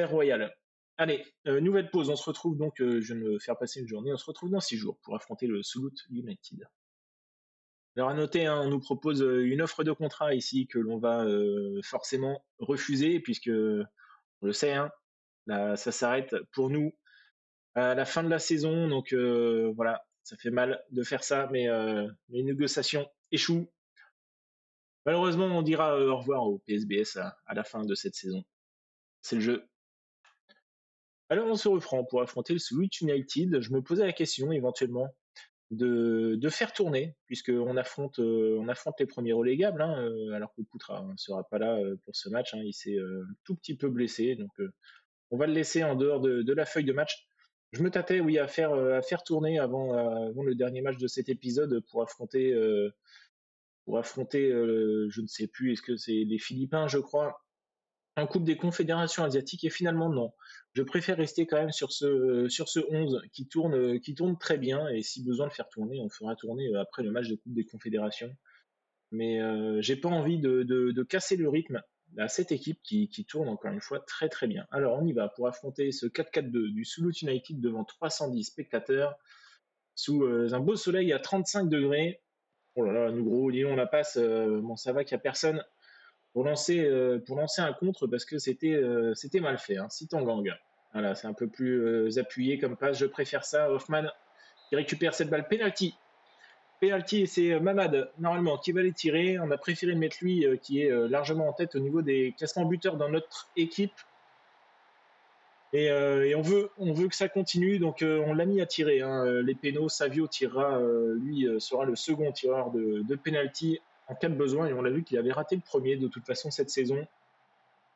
royal. Allez, nouvelle pause. On se retrouve donc, je viens de me faire passer une journée. On se retrouve dans 6 jours pour affronter le Soulout United. Alors à noter, hein, on nous propose une offre de contrat ici que l'on va forcément refuser puisque on le sait, hein, là, ça s'arrête pour nous à la fin de la saison. Donc voilà, ça fait mal de faire ça, mais les négociations échouent. Malheureusement, on dira au revoir au PSBS à la fin de cette saison. C'est le jeu. Alors on se reprend pour affronter le Switch United. Je me posais la question éventuellement de faire tourner, puisqu'on on affronte les premiers relégables, hein, alors que Poutra ne sera pas là pour ce match. Hein, il s'est tout petit peu blessé, donc on va le laisser en dehors de la feuille de match. Je me tâtais, oui, à faire tourner avant le dernier match de cet épisode pour affronter, je ne sais plus, est-ce que c'est les Philippins, je crois, en Coupe des Confédérations asiatiques, et finalement non. Je préfère rester quand même sur ce 11 qui tourne très bien, et si besoin de faire tourner, on fera tourner après le match de Coupe des Confédérations. Mais j'ai pas envie de casser le rythme à cette équipe qui tourne encore une fois très très bien. Alors on y va pour affronter ce 4-4-2 du Soulout United devant 310 spectateurs sous un beau soleil à 35 degrés. Oh là là, nous gros, dis on la passe. Bon, ça va qu'il n'y a personne pour lancer un contre parce que c'était mal fait. Hein. Gang. Voilà, c'est un peu plus appuyé comme passe. Je préfère ça. Hoffman qui récupère cette balle. Penalty. Penalty, et c'est Mamad, normalement, qui va les tirer. On a préféré mettre lui, qui est largement en tête au niveau des classements buteurs dans notre équipe. Et on veut que ça continue, donc on l'a mis à tirer. Hein. Les pénaux, Savio tirera, lui, sera le second tireur de penalty en cas de besoin. Et on l'a vu qu'il avait raté le premier de toute façon cette saison.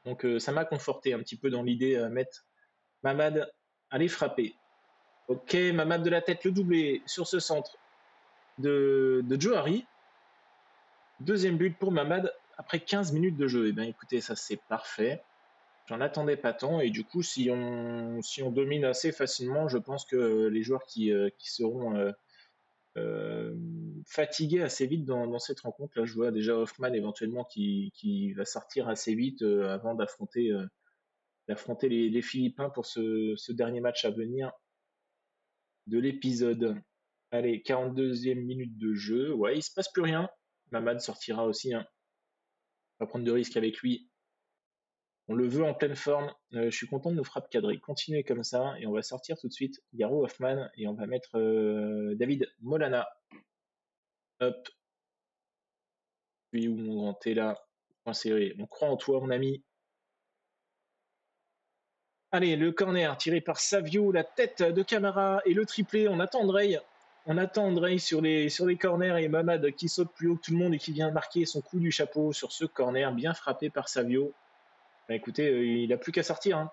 Donc ça m'a conforté un petit peu dans l'idée à mettre Mamad à les frapper. Ok, Mamad de la tête, le doublé sur ce centre de Johari. Deuxième but pour Mamad après 15 minutes de jeu. Eh bien écoutez, ça c'est parfait. J'en attendais pas tant et du coup si on domine assez facilement, je pense que les joueurs qui seront fatigués assez vite dans cette rencontre, là je vois déjà Hoffman éventuellement qui va sortir assez vite avant d'affronter les Philippins pour ce dernier match à venir de l'épisode. Allez, 42e minute de jeu. Ouais, il se passe plus rien. Mamad sortira aussi. Hein. On va prendre de risques avec lui. On le veut en pleine forme. Je suis content de nos frappes cadrées. Continuez comme ça. Et on va sortir tout de suite Garo Hoffman. Et on va mettre David Molana. Hop. Puis où mon grand T là. Point serré. On croit en toi, mon ami. Allez, le corner tiré par Savio, la tête de Camara et le triplé. On attend Andrei. On attend Andrei sur les corners et Mamad qui saute plus haut que tout le monde et qui vient marquer son coup du chapeau sur ce corner bien frappé par Savio. Bah, écoutez, il a plus qu'à sortir. Hein.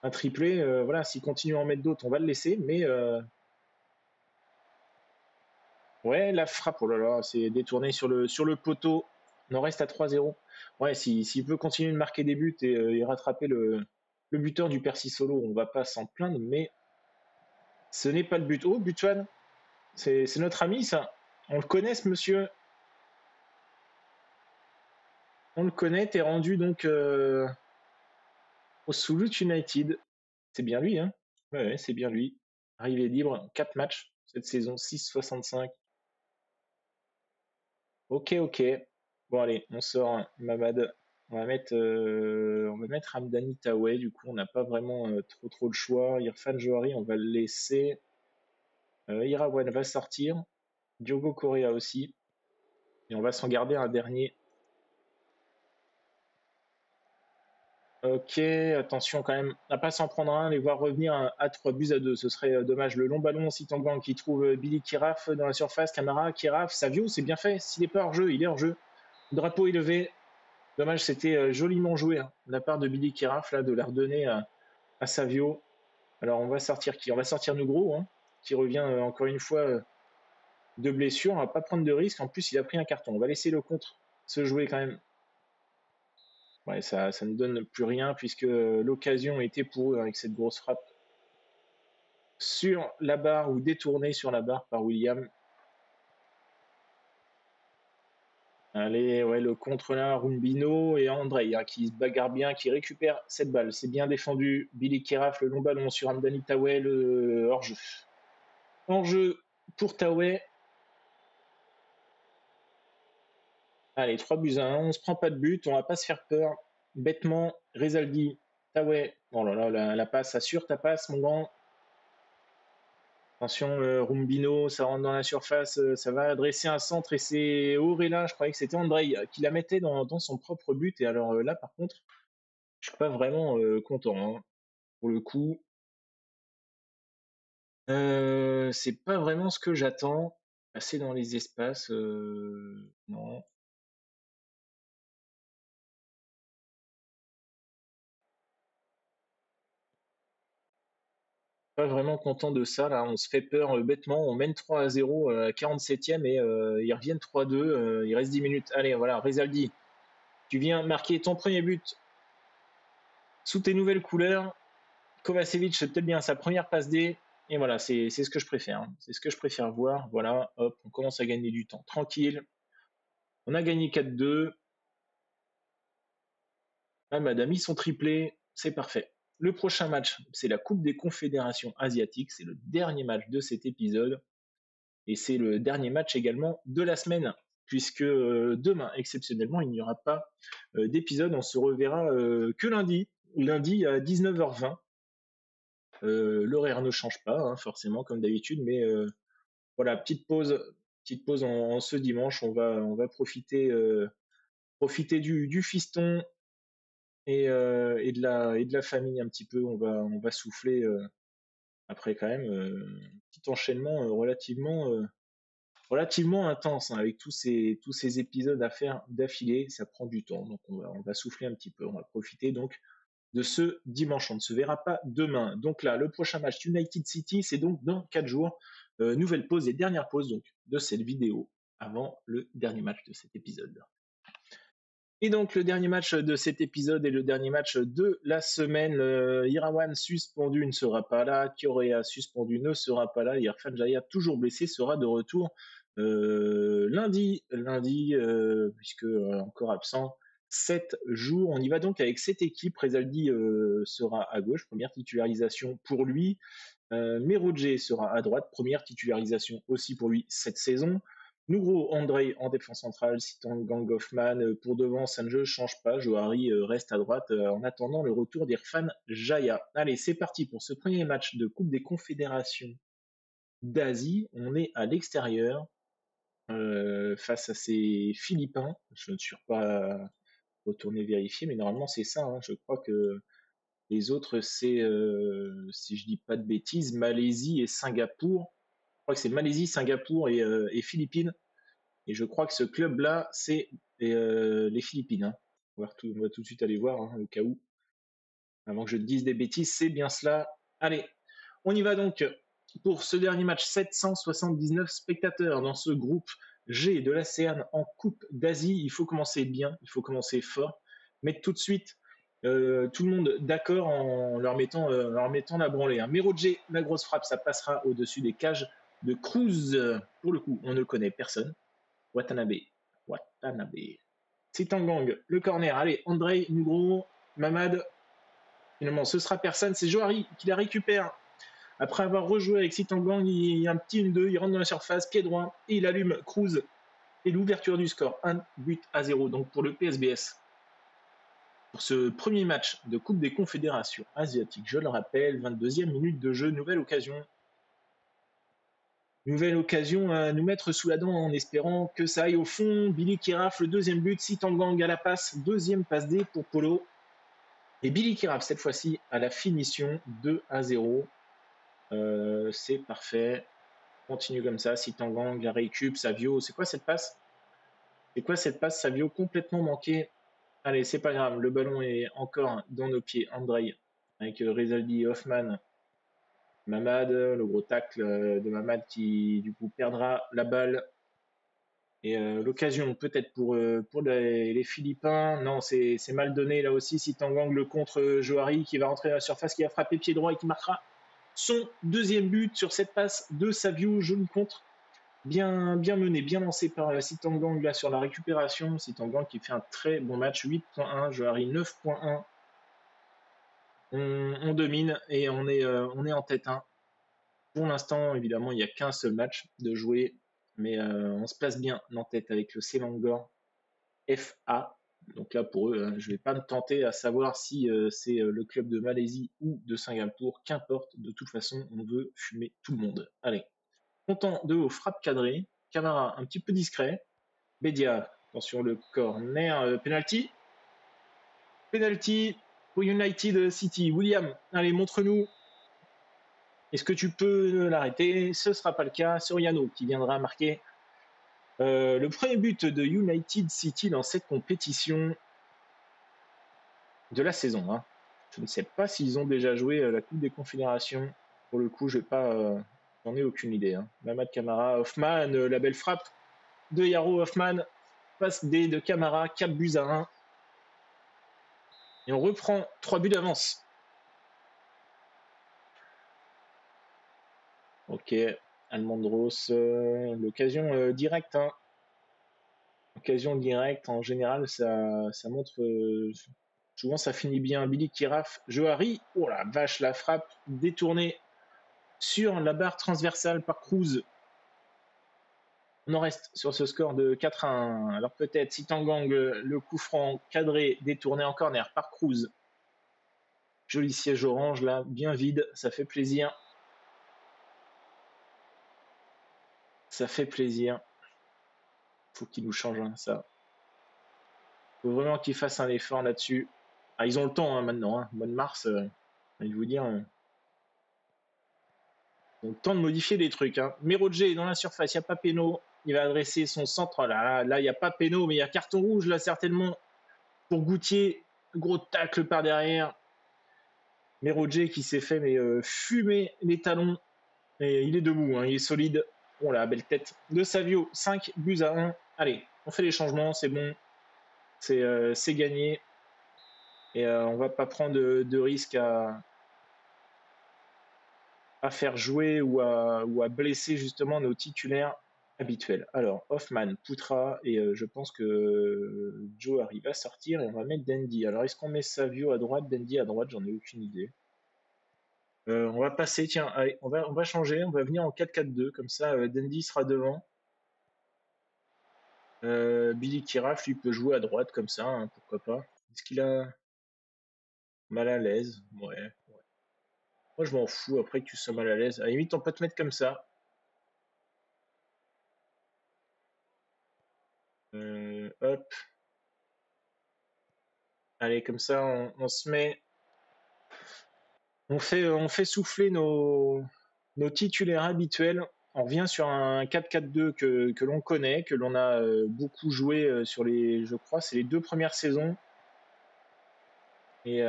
Un triplé, voilà, s'il continue à en mettre d'autres, on va le laisser. Mais ouais, la frappe, oh là là, c'est détourné sur le poteau. On en reste à 3-0. Ouais, s'il peut continuer de marquer des buts et rattraper le buteur du Percy Solo, on va pas s'en plaindre, mais ce n'est pas le but. Oh, Butuan, c'est notre ami, ça. On le connaît, ce monsieur. On le connaît. T'es rendu donc au Soulout United. C'est bien lui, hein. Ouais, c'est bien lui. Arrivé libre, 4 matchs cette saison, 6,65. Ok, ok. Bon, allez, on sort hein, Mamad. On va mettre Hamdani Taoué. Du coup, on n'a pas vraiment trop le choix. Irfan Johari, on va le laisser. Irawan va sortir. Diogo Correa aussi. Et on va s'en garder un dernier. Ok, attention quand même à pas s'en prendre un, les voir revenir à 3 buts à 2, ce serait dommage. Le long ballon, Sitangang qui trouve Billy Kiraf dans la surface, Camara, Kiraf, Savio, c'est bien fait, s'il n'est pas hors jeu, il est hors jeu. Drapeau élevé, dommage, c'était joliment joué hein, de la part de Billy Kiraf, là, de la redonner à Savio. Alors on va sortir qui? On va sortir Nugro, hein, qui revient encore une fois de blessure, on va pas prendre de risque, en plus il a pris un carton, on va laisser le contre se jouer quand même. Ouais, ça ne donne plus rien puisque l'occasion était pour eux avec cette grosse frappe sur la barre ou détournée sur la barre par William. Allez, ouais, le contre là, Rumbino et Andrei hein, qui se bagarrent bien, qui récupèrent cette balle. C'est bien défendu. Billy Keraf, le long ballon sur Hamdani Tawet, le hors-jeu. En-jeu pour Tawet. Allez, 3-1. On ne se prend pas de but, on va pas se faire peur. Bêtement, Rezaldi, Tawet. Oh là là, la passe, assure ta passe, mon grand. Attention, Rumbino, ça rentre dans la surface, ça va adresser un centre et c'est Aurélien, je croyais que c'était Andrei qui la mettait dans son propre but. Et alors là, par contre, je suis pas vraiment content hein, pour le coup. C'est pas vraiment ce que j'attends. Passer dans les espaces, non. Pas vraiment content de ça. Là, on se fait peur bêtement. On mène 3-0 à 47e et ils reviennent 3-2. Il reste 10 minutes. Allez, voilà, Rezaldi, tu viens marquer ton premier but sous tes nouvelles couleurs. Kovacevic, c'est peut-être bien sa première passe D. Et voilà, c'est ce que je préfère. Hein. C'est ce que je préfère voir. Voilà, hop, on commence à gagner du temps. Tranquille. On a gagné 4-2. Ah, madame, ils sont triplés. C'est parfait. Le prochain match, c'est la Coupe des Confédérations Asiatiques. C'est le dernier match de cet épisode. Et c'est le dernier match également de la semaine. Puisque demain, exceptionnellement, il n'y aura pas d'épisode. On se reverra que lundi. Lundi à 19h20. L'horaire ne change pas, hein, forcément, comme d'habitude, mais voilà, petite pause en ce dimanche. On va profiter, profiter du fiston et de la famille un petit peu. On va souffler après quand même un petit enchaînement relativement intense hein, avec tous ces épisodes à faire d'affilée. Ça prend du temps, donc on va souffler un petit peu. On va profiter donc de ce dimanche. On ne se verra pas demain. Donc là, le prochain match United City, c'est donc dans 4 jours. Nouvelle pause et dernière pause donc de cette vidéo avant le dernier match de cet épisode. Et donc le dernier match de cet épisode et le dernier match de la semaine, Irawan suspendu ne sera pas là, Kiorea suspendu ne sera pas là, Irfan Jaya toujours blessé sera de retour lundi, puisque encore absent 7 jours. On y va donc avec cette équipe. Rezaldi sera à gauche, première titularisation pour lui. Merodje sera à droite, première titularisation aussi pour lui cette saison. Nugro Andrei en défense centrale, Sitan Gang Hoffman pour devant, ça ne change pas. Johari reste à droite en attendant le retour d'Irfan Jaya. Allez, c'est parti pour ce premier match de Coupe des Confédérations d'Asie. On est à l'extérieur face à ces Philippins. Je ne suis pas retourné vérifier, mais normalement c'est ça. Hein. Je crois que les autres, c'est, si je dis pas de bêtises, Malaisie et Singapour. Je crois que c'est Malaisie, Singapour et Philippines. Et je crois que ce club-là, c'est les Philippines. Hein. On va tout de suite aller voir, hein, au cas où. Avant que je te dise des bêtises, c'est bien cela. Allez, on y va donc pour ce dernier match. 779 spectateurs dans ce groupe G de l'ASEAN en Coupe d'Asie. Il faut commencer bien, il faut commencer fort. Mettre tout de suite tout le monde d'accord en leur mettant la branlée. Hein. Merodje, la grosse frappe, ça passera au-dessus des cages de Cruz. Pour le coup, on ne connaît personne. Watanabe. Sitangang, le corner. Allez, Andrei, Nugro, Mamad. Finalement, ce sera personne. C'est Johari qui la récupère. Après avoir rejoué avec Sitangang, il y a un petit 1-2. Il rentre dans la surface, pied droit, et il allume Cruz. Et l'ouverture du score, 1-0 donc pour le PSBS. Pour ce premier match de Coupe des Confédérations asiatiques, je le rappelle, 22e minute de jeu, nouvelle occasion. Nouvelle occasion à nous mettre sous la dent en espérant que ça aille au fond. Billy Keraf, le deuxième but, Sitangang à la passe, deuxième passe D pour Polo. Et Billy Keraf, cette fois-ci, à la finition, 2-0. C'est parfait. Continue comme ça, Sitangang, la récup, Savio. C'est quoi cette passe? Savio complètement manqué. Allez, c'est pas grave, le ballon est encore dans nos pieds. Andrei avec Rezaldi et Hoffman. Mamad, le gros tacle de Mamad qui du coup perdra la balle. Et l'occasion peut-être pour les Philippins. Non, c'est mal donné là aussi. Si Tangang contre Johari qui va rentrer dans la surface, qui va frapper pied droit et qui marquera son deuxième but sur cette passe de Savio. Joli contre. Bien mené, bien lancé par Sitangang là sur la récupération. Sitangang qui fait un très bon match. 8.1, Johari 9.1. On domine et on est en tête 1. Pour l'instant, évidemment, il n'y a qu'un seul match de jouer, mais on se place bien en tête avec le Selangor FA. Donc là, pour eux, je ne vais pas me tenter à savoir si c'est le club de Malaisie ou de Singapour. Qu'importe, de toute façon, on veut fumer tout le monde. Allez, content de vos frappes cadrées. Camara, un petit peu discret. Bedia, attention, le corner, penalty. Penalty pour United City. William, allez, montre-nous. Est-ce que tu peux l'arrêter? Ce ne sera pas le cas. Soriano qui viendra marquer le premier but de United City dans cette compétition de la saison. Hein. Je ne sais pas s'ils ont déjà joué la Coupe des Confédérations. Pour le coup, je vais pas, j'en ai aucune idée. Hein. Mamad Camara, Hoffman, la belle frappe de Yaro Hoffman, passe D de Camara, 4 buts à 1. Et on reprend 3 buts d'avance. Ok, Almondros, l'occasion directe. Hein. Occasion directe, en général, ça montre. Souvent, ça finit bien. Billy Kiraf, Johari. Oh la vache, la frappe détournée sur la barre transversale par Cruz. On en reste sur ce score de 4-1. Alors peut-être si Tangang, le coup franc cadré, détourné en corner par Cruz. Joli siège orange là, bien vide, ça fait plaisir. Ça fait plaisir. Faut qu'il nous change hein, ça. Faut vraiment qu'ils fassent un effort là-dessus. Ah, ils ont le temps hein, maintenant, hein. Mois de mars, je vais vous dire. Ils ont le temps de modifier des trucs. Hein. Merodje dans la surface, il n'y a pas Péno. Il va adresser son centre. Là, il n'y a pas Péno, mais il y a carton rouge là certainement pour Goutier. Gros tacle par derrière. Merodje qui s'est fait fumer les talons. Et il est debout, hein, il est solide. Oh la belle tête de Savio. 5 buts à 1. Allez, on fait les changements, c'est bon. C'est gagné. Et on va pas prendre de risques à faire jouer ou à blesser justement nos titulaires habituels. Alors, Hoffman, Poutra, et je pense que Joe arrive à sortir et on va mettre Dandy. Alors, est-ce qu'on met Savio à droite, Dandy à droite? J'en ai aucune idée. On va passer, tiens, allez, on va changer, on va venir en 4-4-2, comme ça Dandy sera devant. Billy Kiraf, lui, peut jouer à droite comme ça, hein, pourquoi pas. Est-ce qu'il a mal à l'aise? Ouais. Moi, je m'en fous après que tu sois mal à l'aise. À la limite, on peut te mettre comme ça. Hop. Allez, comme ça, on se met. On fait souffler nos titulaires habituels. On revient sur un 4-4-2 que l'on connaît, que l'on a beaucoup joué sur les, je crois, c'est les 2 premières saisons. Et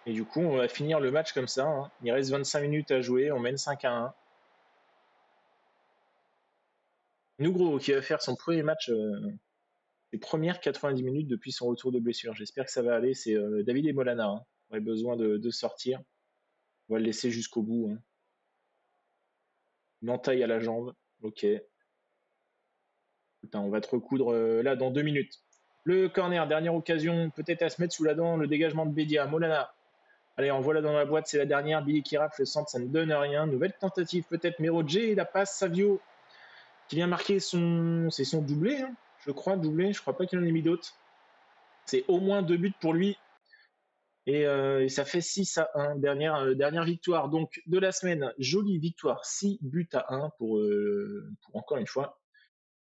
du coup, on va finir le match comme ça. Hein. Il reste 25 minutes à jouer, on mène 5-1. Nougro qui va faire son premier match, ses premières 90 minutes depuis son retour de blessure. J'espère que ça va aller. C'est David et Molana. Hein. On aurait besoin de sortir. On va le laisser jusqu'au bout. Hein. Une entaille à la jambe. Ok. Putain, on va te recoudre là dans 2 minutes. Le corner, dernière occasion, peut-être à se mettre sous la dent. Le dégagement de Bedia. Molana. Allez, on voit là dans la boîte, c'est la dernière. Billy Kiraf, le centre, ça ne donne rien. Nouvelle tentative peut-être. Merodje, la passe. Savio qui vient marquer c'est son doublé. Hein. Je crois, doublé. Je crois pas qu'il en ait mis d'autres. C'est au moins 2 buts pour lui. Et ça fait 6-1. Dernière victoire donc de la semaine. Jolie victoire. 6 buts à 1 pour encore une fois.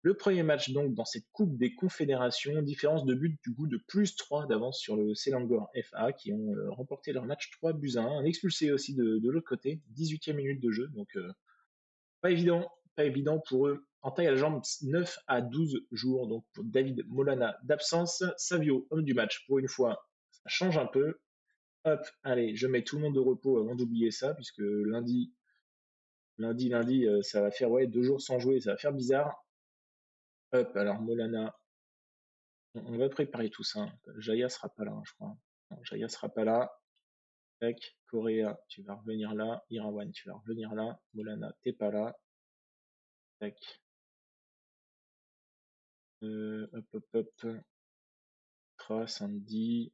Le premier match donc dans cette Coupe des Confédérations. Différence de but du coup de plus 3 d'avance sur le Selangor FA qui ont remporté leur match 3 buts à 1. Un expulsé aussi de l'autre côté. 18e minute de jeu. Donc pas évident pour eux. En taille à la jambe, 9 à 12 jours. Donc pour David Molana d'absence. Savio, homme du match pour une fois. Ça change un peu. Hop, allez, je mets tout le monde de repos avant d'oublier ça, puisque lundi, Lundi, ça va faire 2 jours sans jouer, ça va faire bizarre. Hop, alors Molana, on va préparer tout ça. Jaya sera pas là, hein, je crois. Non, Jaya sera pas là. Tac, Correa, tu vas revenir là. Irawan, tu vas revenir là. Molana, t'es pas là. Tac. Hop. Trace, Andy.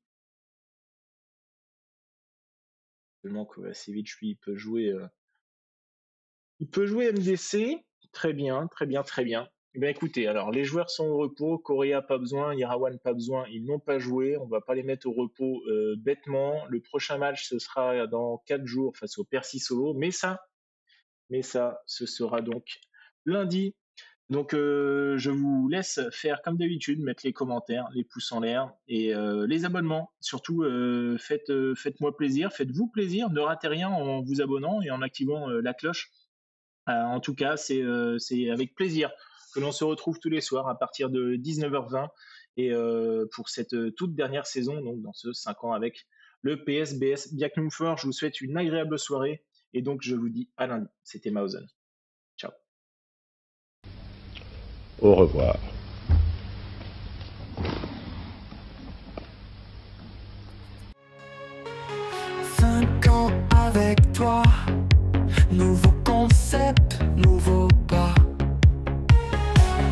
Seulement Kovacevic, lui, il peut jouer MDC. Très bien. Eh bien, écoutez, alors les joueurs sont au repos, Correa pas besoin, Irawan pas besoin, ils n'ont pas joué, on va pas les mettre au repos bêtement. Le prochain match, ce sera dans 4 jours face au Percy Solo, mais ça, ce sera donc lundi. Donc je vous laisse faire comme d'habitude, mettre les commentaires, les pouces en l'air et les abonnements. Surtout, faites-moi plaisir, faites-vous plaisir, ne ratez rien en vous abonnant et en activant la cloche. En tout cas, c'est avec plaisir que l'on se retrouve tous les soirs à partir de 19h20 et pour cette toute dernière saison, donc dans ce 5 ans avec le PSBS Biaknumfor. Je vous souhaite une agréable soirée et donc je vous dis à lundi. C'était Maozen. Ciao. Au revoir. Avec toi, nouveau concept, nouveau pas.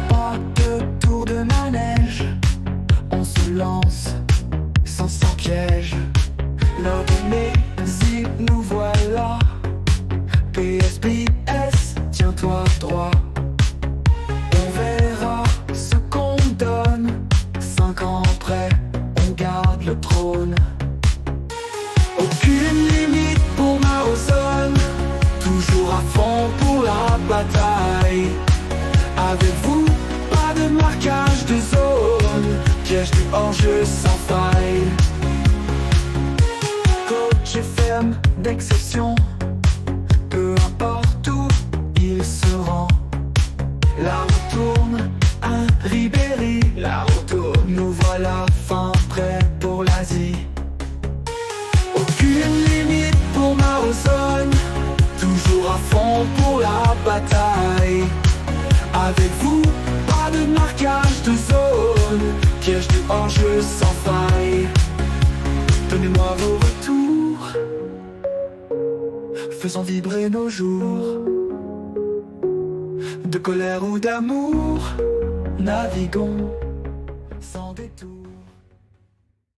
Pas de tour de manège, on se lance sans piège. L'heure de nous voilà. PSBS, tiens-toi droit. On verra ce qu'on donne. 5 ans après, on garde le trône. Aucune limite pour Maozen, toujours à fond pour la bataille. Avec vous, pas de marquage de zone, piège du hors-jeu sans faille. Coach FM d'exception, peu importe où il se rend. La roue tourne, un Ribéry, la roue tourne. Nous voilà fin prêts pour l'Asie. Aucune limite pour Maozen, toujours à fond pour la bataille. Avec vous, pas de marquage de zone, piège du hors-jeu sans faille. Donnez-moi vos retours, faisons vibrer nos jours. De colère ou d'amour, naviguons.